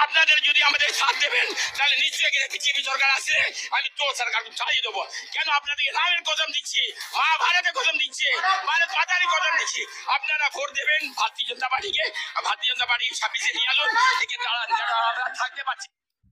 আপনাদের যদি আমাদের সাথ দেবেন তাহলে নিশ্চয়ই বিজেপি সরকার আসলে আমি তো সরকারকে ছাড়িয়ে দেবো। কেন আপনাদেরকে রামের কসম দিচ্ছি, মা ভারতের কসম দিচ্ছি, ভারত মাতারই কসম দিচ্ছি, আপনারা ভোট দেবেন ভারতীয় জনতা পার্টিকে। ভারতীয় জনতা পার্টি 26-এ নিয়ে আসুন, একে আমরা থাকতে পারছি।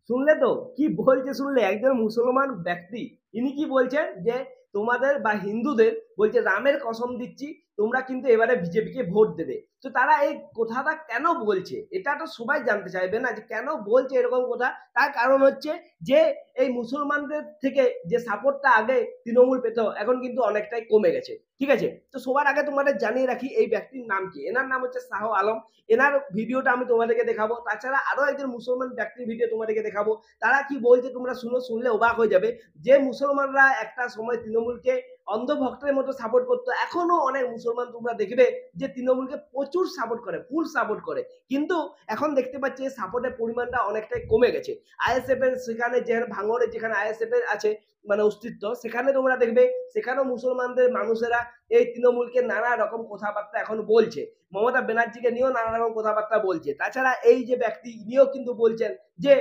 শুনলে তো কি বলছে, শুনলে একজন মুসলমান ব্যক্তি ইনি কি বলছেন যে তোমাদের বা হিন্দুদের বলছে রামের কসম দিচ্ছি তোমরা কিন্তু এবারে বিজেপিকে ভোট দেবে। তো তারা এই কথাটা কেন বলছে এটা তো সবাই জানতে চাইবে না, যে কেন বলছে এরকম কথা। তার কারণ হচ্ছে যে এই মুসলমানদের থেকে যে সাপোর্টটা আগে তৃণমূল পেত এখন কিন্তু অনেকটাই কমে গেছে। ঠিক আছে, তো সবার আগে তোমাদের জানিয়ে রাখি এই ব্যক্তির নাম কি। এনার নাম হচ্ছে শাহ আলম। এনার ভিডিওটা আমি তোমাদেরকে দেখাবো, তাছাড়া আরো একজন মুসলমান ব্যক্তির ভিডিও তোমাদেরকে দেখাবো। তারা কি বলছে তোমরা শুনলে অবাক হয়ে যাবে। যে মুসলমানরা একটা সময় তৃণমূলকে অন্ধভক্তের মতো সাপোর্ট করতো, এখনো অনেক মুসলমান তোমরা দেখবে যে তৃণমূলকে প্রচুর সাপোর্ট করে, ফুল সাপোর্ট করে। কিন্তু এখন দেখতে পাচ্ছি সাপোর্টের পরিমাণটা অনেকটাই কমে গেছে। আইএসএফ এর সেখানে যে ভাঙড়ে যেখানে আইএসএফ এর আছে মানে অস্তিত্ব, সেখানে তোমরা দেখবে সেখানেও মুসলমানদের মানুষেরা এই তৃণমূলকে নানা রকম কথাবার্তা এখন বলছে। মমতা ব্যানার্জিকে নিয়েও নানা রকম কথাবার্তা বলছে। তাছাড়া এই যে ব্যক্তি ইনিও কিন্তু বলছেন যে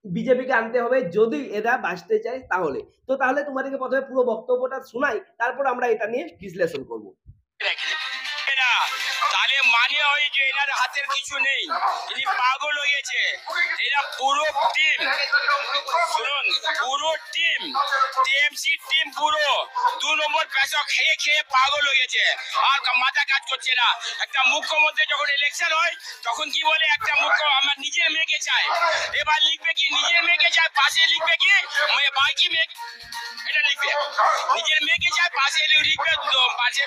বিজেপিকে আনতে হবে যদি এরা বাঁচতে চায় তাহলে। তো তাহলে তোমাদেরকে প্রথমে পুরো বক্তব্যটা শোনাই, তারপর আমরা এটা নিয়ে বিশ্লেষণ করব। তাহলে মানে হয় যে এনার হাতের কিছু নেই, ইনি পাগল হয়েছে। এরা পুরো টিম, শুনুন, পুরো টিম টিএমসি টিম পুরো 2 নম্বর পেশা খেয়ে খেয়ে পাগল হয়েছে, আর মাথা কাজ করছে না। একটা মুখ্যমন্ত্রী যখন ইলেকশন হয় তখন কি বলে, একটা মুখ্য আমার নিজের মেয়েকে চায়, এবার লিখবে কি নিজের মেয়েকে চায়, পাশে লিখবে কি বাকি মেয়ে, এটা লিখবে নিজের মেয়েকে চায়, পাশে লিখবে পাশে।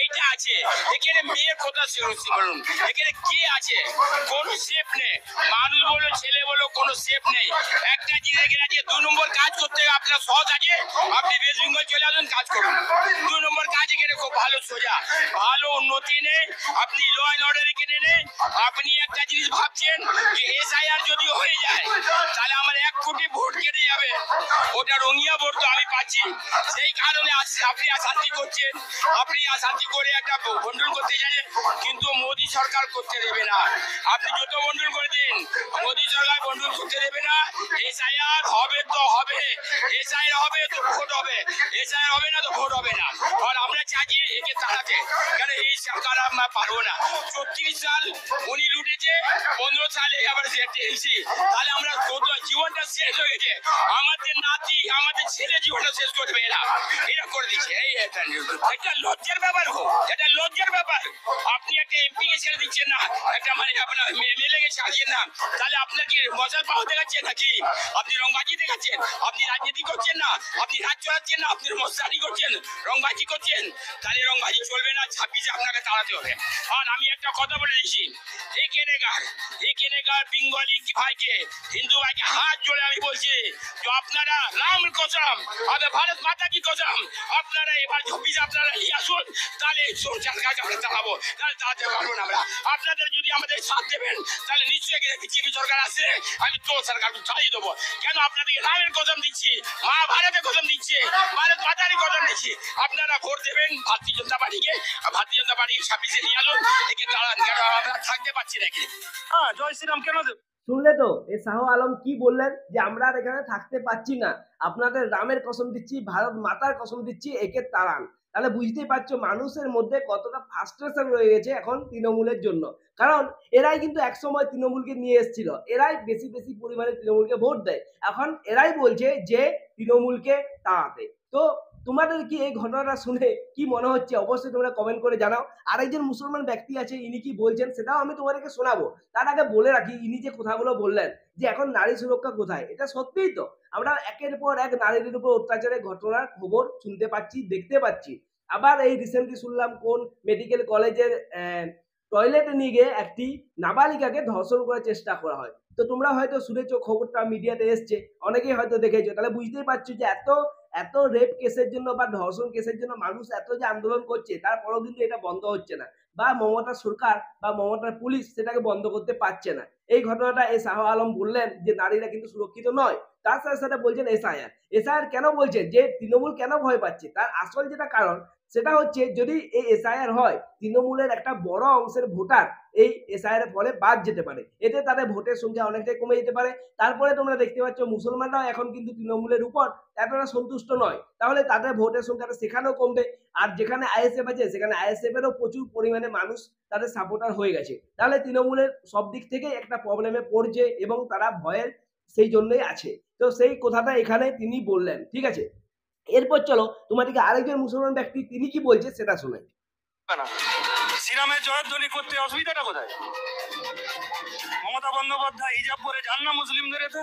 এইটা আছে এখানে, মেয়ের কথা বলুন, এখানে কে আছে? কোনো সেফ নেই, মানুষ বলো ছেলে বলো কোনো সেফ নেই। একটা জিনিস এখানে আছে, 2 নম্বর কাজ করতে আপনার সহজ আছে, আপনি ওয়েস্ট বেঙ্গল চলে আসুন কাজ করুন। 2 নম্বর কাজ এখানে খুব ভালো সোজা, ভালো উন্নতি নেই, আপনি ল অ্যান্ড অর্ডার এখানে নেই। আপনি একটা জিনিস ভাবছেন যে এসআইআর যদি হয়ে যায় তাহলে আমার 1 কোটি ভোট কেটে যাবে, ওটা রঙিয়া ভোট তো আমি পাচ্ছি, সেই কারণে আপনি অশান্তি করছেন। আপনি অশান্তি করে একটা বন্টন করতে জানেন, কিন্তু মোদী সরকার করতে দেবে না। আপনি যত বন্টন করে দিন, মোদী সরকার বন্টন করতে দেবে না। এসআইআর হবে তো হবে, এসআইআর হবে তো ভোট হবে, এসআইআর হবে না তো ভোট হবে না। আর আমরা চাইছি একে তাড়াতে, কারণ এই সরকার আমরা পারবো না। 36 সাল উনি লুটেছে, 15 সালে আবার এসেছি, তাহলে আমরা জীবনটা শেষ হয়েছে, আমাদের নাতি আমাদের ছেলে জীবনটা শেষ করবে এরা, এরা করে দিচ্ছে। এই এটা লজ্জার ব্যাপার, এটা লজ্জার ব্যাপার। আপনি একটা এমপি কে ছেড়ে দিচ্ছেন না, একটা মানে আপনার এমএলএ কে ছাড়িয়েন না, তাহলে আপনার কি মশাল পাওয়া দেখাচ্ছেন নাকি? আপনি রংবাজি দেখাচ্ছেন, আপনি রাজনীতি করছেন না, আপনি রাজ চড়াচ্ছেন না, আপনি মশারি করছেন, রংবাজি করছেন, তাহলে রংবাজি চলবে না। 26-এ আপনাকে তাড়াতে হবে। আর আমি একটা কথা বলে দিচ্ছি, এখানকার বেঙ্গলি ভাইকে, হিন্দু ভাইকে হাত জোড়ে আমি বলছি যে আপনারা রাম কসম, ভারত মাতা কি কসম, আপনারা এবার 26 আপনারা আসুন, তাহলে সরকারকে আমরা চালাবো, তাহলে চালাতে পারবো না আমরা। আপনাদের যদি আমাদের সাথ দেবেন তাহলে নিশ্চয়ই বিজেপি সরকার আসলে আমি তো সরকারকে ছাড়িয়ে দেবো। কেন আপনাদেরকে রামের কসম দিচ্ছি, মা ভারতের কসম দিচ্ছি, ভারত মাতারই কসম দিচ্ছি, আপনারা ভোট দেবেন ভারতীয় জনতা পার্টিকে। ভারতীয় জনতা পার্টি 26-এ নিয়ে আসুন, একে আমরা থাকতে পারছি নাকি। হ্যাঁ, জয় শ্রীরাম কেন দেব? শুনলে তো এই শাহ আলম কি বললেন, যে আমরা আর এখানে থাকতে পাচ্ছি না, আপনাদের রামের কসম দিচ্ছি, ভারত মাতার কসম দিচ্ছি, একে তাড়ান। তাহলে বুঝতেই পারছো মানুষের মধ্যে কতটা ফ্রাস্ট্রেশন রয়ে গেছে এখন তৃণমূলের জন্য। কারণ এরাই কিন্তু একসময় তৃণমূলকে নিয়ে এসেছিল, এরাই বেশি বেশি পরিমাণে তৃণমূলকে ভোট দেয়, এখন এরাই বলছে যে তৃণমূলকে তাড়াতে। তো তোমাদের কি এই ঘটনাটা শুনে কি মনে হচ্ছে অবশ্যই তোমরা কমেন্ট করে জানাও। আর একজন মুসলমান ব্যক্তি আছে, ইনি কি বলছেন সেটাও আমি তোমাদেরকে শোনাবো। তার আগে বলে রাখি, ইনি যে কথাগুলো বললেন যে এখন নারী সুরক্ষা কোথায়, এটা সত্যিই তো আমরা একের পর এক নারীদের উপর অত্যাচারের ঘটনার খবর শুনতে পাচ্ছি, দেখতে পাচ্ছি। আবার এই রিসেন্টলি শুনলাম কোন মেডিকেল কলেজের টয়লেটে নিয়ে গিয়ে একটি নাবালিকাকে ধর্ষণ করার চেষ্টা করা হয়। তো তোমরা হয়তো শুনেছো, খবরটা মিডিয়াতে এসছে, অনেকেই হয়তো দেখেছো। তাহলে বুঝতেই পারছো যে এত এত রেপ কেসের জন্য বা ধর্ষণ কেসের জন্য মানুষ এত যে আন্দোলন করছে, তারপরেও কিন্তু এটা বন্ধ হচ্ছে না, বা মমতা সরকার বা মমতার পুলিশ সেটাকে বন্ধ করতে পারছে না। এই ঘটনাটা এই শাহ আলম বললেন যে নারীরা কিন্তু সুরক্ষিত নয়। তার সাথে সাথে বলছেন এসআইআর কেন বলছেন, যে তৃণমূল কেন ভয় পাচ্ছে, তার আসল যেটা কারণ সেটা হচ্ছে যদি এই এসআইআর হয় তৃণমূলের একটা বড় অংশের ভোটার এই এসআইআর এর ফলে বাদ যেতে পারে, এতে তাদের ভোটের সংখ্যা অনেকটাই কমে যেতে পারে। তারপরে তোমরা দেখতে পাচ্ছ মুসলমানরাও এখন কিন্তু তৃণমূলের উপর এতটা সন্তুষ্ট নয়, তাহলে তাদের ভোটের সংখ্যাটা সেখানেও কমবে। আর যেখানে আইএসএফ আছে সেখানে আইএসএফ এরও প্রচুর পরিমাণে মানুষ তাদের সাপোর্টার হয়ে গেছে, তাহলে তৃণমূলের সব দিক থেকেই একটা প্রবলেমে পড়ছে এবং তারা ভয়ের সেই জন্যই আছে। তো সেই কথাটা এখানে তিনি বললেন, ঠিক আছে। এরপর চলো তোমাদেরকে আরেকজন মুসলমান ব্যক্তি তিনি কি বলছে সেটা শোনাই। না, শ্রীরামের জয়ধ্বনি করতে অসুবিধাটা কোথায়? মমতা বন্দ্যোপাধ্যায় হিজাব পরে যান না মুসলিমদের এতে,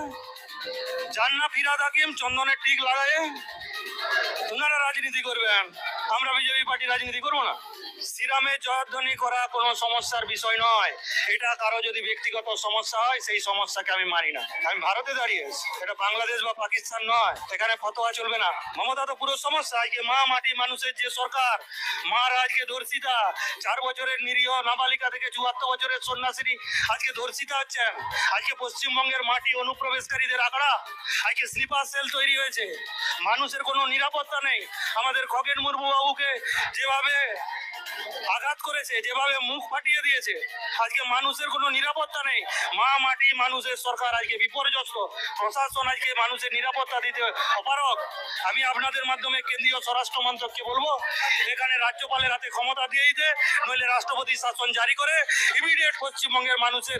যান না ফিরাদ হাকিম চন্দনের টিক লাগায়ে, ওনারা রাজনীতি করবেন, আমরা বিজেপি পার্টি রাজনীতি করবো না। শ্রীরামের জয়ধ্বনি করা কোনো সমস্যার বিষয় নয়, এটা কারো যদি ব্যক্তিগত সমস্যা হয় সেই সমস্যাকে আমি মানি না। আমি ভারতে দাঁড়িয়ে আছি, এটা বাংলাদেশ বা পাকিস্তান নয়, এখানে ফতোয়া চলবে না। মমতা তো পুরো সমস্যা, আজকে মা মাটি মানুষের যে সরকার, মারা আজকে ধর্ষিতা, 4 বছরের নিরীহ নাবালিকা থেকে 74 বছরের সন্ন্যাসিনী আজকে ধর্ষিতা হচ্ছেন। আজকে পশ্চিমবঙ্গের মাটি অনুপ্রবেশকারীদের আখড়া, আজকে স্লিপার সেল তৈরি হয়েছে, মানুষের কোনো নিরাপত্তা নেই। আমাদের খগেন মুর্মু বাবুকে যেভাবে আঘাত করেছে, যেভাবে মুখ ফাটিয়ে দিয়েছে, আজকে মানুষের কোনো নিরাপত্তা নেই। মা মাটি মানুষের সরকার আজকে বিপর্যস্ত, প্রশাসন আজকে মানুষের নিরাপত্তা দিতে অপারগ। আমি আপনাদের মাধ্যমে কেন্দ্রীয় স্বরাষ্ট্র মন্ত্রককে বলবো, এখানে রাজ্যপালের হাতে ক্ষমতা দিয়ে দিতে, নইলে রাষ্ট্রপতি শাসন জারি করে ইমিডিয়েট পশ্চিমবঙ্গের মানুষের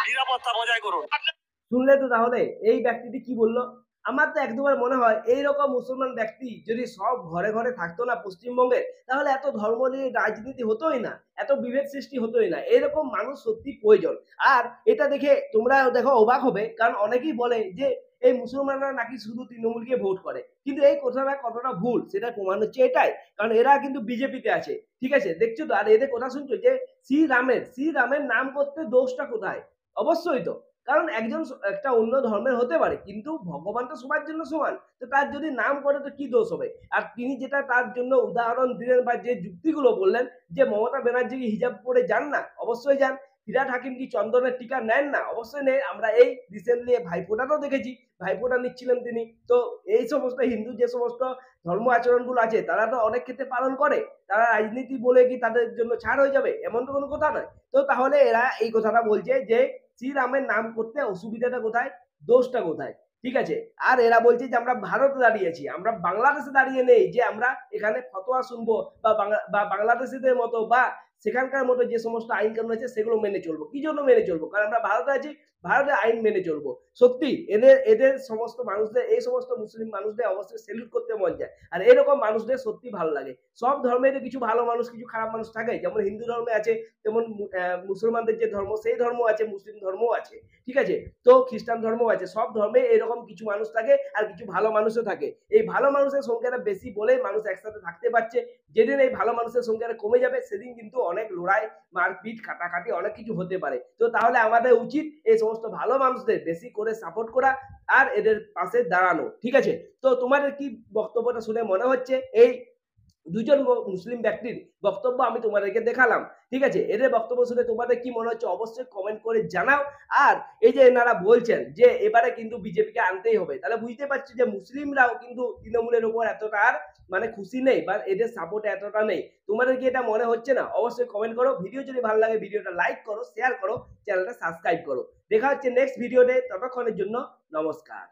নিরাপত্তা বজায় করুন। শুনলে তো তাহলে এই ব্যক্তিটি কি বললো। আমার তো একদমই মনে হয় এইরকম মুসলমান ব্যক্তি যদি সব ঘরে ঘরে থাকতো না পশ্চিমবঙ্গে, তাহলে এত ধর্ম নিয়ে রাজনীতি হতোই না, এত বিভেদ সৃষ্টি হতোই না। এরকম মানুষ সত্যি প্রয়োজন। আর এটা দেখে তোমরা দেখো অবাক হবে, কারণ অনেকেই বলে যে এই মুসলমানরা নাকি শুধু তৃণমূলকে ভোট করে, কিন্তু এই কথাটা কতটা ভুল সেটা প্রমাণ হচ্ছে এটাই, কারণ এরা কিন্তু বিজেপিতে আছে, ঠিক আছে, দেখছো তো। আর এদের কথা শুনছো যে শ্রীরামের নাম করতে দোষটা কোথায়? অবশ্যই তো, কারণ একজন একটা অন্য ধর্মের হতে পারে, কিন্তু ভগবান তো সবার জন্য সমান, তো তার যদি নাম করে তো কি দোষ হবে? আর তিনি যেটা তার জন্য উদাহরণ দিলেন বা যে যুক্তিগুলো বললেন যে মমতা ব্যানার্জি কি হিজাব পরে যান না? অবশ্যই যান। ফিরহাদ হাকিম কি চন্দনের টিকা নেন না? অবশ্যই নেই। আমরা এই রিসেন্টলি ভাইফোঁটাটাও দেখেছি, ভাইফোঁটা নিচ্ছিলেন তিনি। তো এই সমস্ত হিন্দু যে সমস্ত ধর্ম আচরণগুলো আছে তারা তো অনেক ক্ষেত্রে পালন করে, তারা রাজনীতি বলে কি তাদের জন্য ছাড় হয়ে যাবে? এমন তো কোনো কথা নয়। তো তাহলে এরা এই কথাটা বলছে যে শ্রীরামের নাম করতে অসুবিধাটা কোথায়, দোষটা কোথায়, ঠিক আছে। আর এরা বলছে যে আমরা ভারতে দাঁড়িয়েছি, আমরা বাংলাদেশে দাঁড়িয়ে নেই যে আমরা এখানে ফতোয়া শুনবো বা বাংলাদেশিদের মতো বা সেখানকার মতো যে সমস্ত আইন কানুন আছে সেগুলো মেনে চলবো। কি জন্য মেনে চলবো? কারণ আমরা ভারতে আছি, ভারতের আইন মেনে চলবো। সত্যি এদের সমস্ত মানুষদের, এই সমস্ত মুসলিম মানুষদের অবশ্যই সেলুট করতে মন যায়। আর এরকম মানুষদের সত্যি ভালো লাগে। সব ধর্মেরই কিছু ভালো মানুষ কিছু খারাপ মানুষ থাকে, যেমন হিন্দু ধর্মে আছে, তেমন মুসলমানদের যে ধর্ম সেই ধর্ম আছে, মুসলিম ধর্মও আছে, ঠিক আছে। তো খ্রিস্টান ধর্মও আছে। সব ধর্মে এরকম কিছু মানুষ থাকে আর কিছু ভালো মানুষও থাকে। এই ভালো মানুষের সংখ্যাটা বেশি বলে মানুষ একসাথে থাকতে পারছে। যেদিন এই ভালো মানুষের সংখ্যাটা কমে যাবে সেদিন কিন্তু অনেক লড়াই, মারপিট, কাটাকাটি অনেক কিছু হতে পারে। তো তাহলে আমাদের উচিত এই সমস্ত ভালো মানুষদের বেশি করে সাপোর্ট করা আর এদের পাশে দাঁড়ানো, ঠিক আছে। তো তোমাদের কি বক্তব্যটা শুনে মনে হচ্ছে? এই দুজন মুসলিম ব্যক্তির বক্তব্য আমি তোমাদেরকে দেখালাম, ঠিক আছে। এদের বক্তব্য শুনে তোমাদের কি মনে হচ্ছে অবশ্যই কমেন্ট করে জানাও। আর এই যে এনারা বলছেন যে এবারে কিন্তু বিজেপিকে আনতেই হবে, তাহলে বুঝতে পারছি যে মুসলিমরাও কিন্তু তৃণমূলের উপর এতটা আর মানে খুশি নেই বা এদের সাপোর্ট এতটা নেই। তোমাদের কি এটা মনে হচ্ছে না? অবশ্যই কমেন্ট করো। ভিডিও যদি ভালো লাগে ভিডিওটা লাইক করো, শেয়ার করো, চ্যানেলটা সাবস্ক্রাইব করো। দেখা হচ্ছে নেক্সট ভিডিওতে, ততক্ষণের জন্য নমস্কার।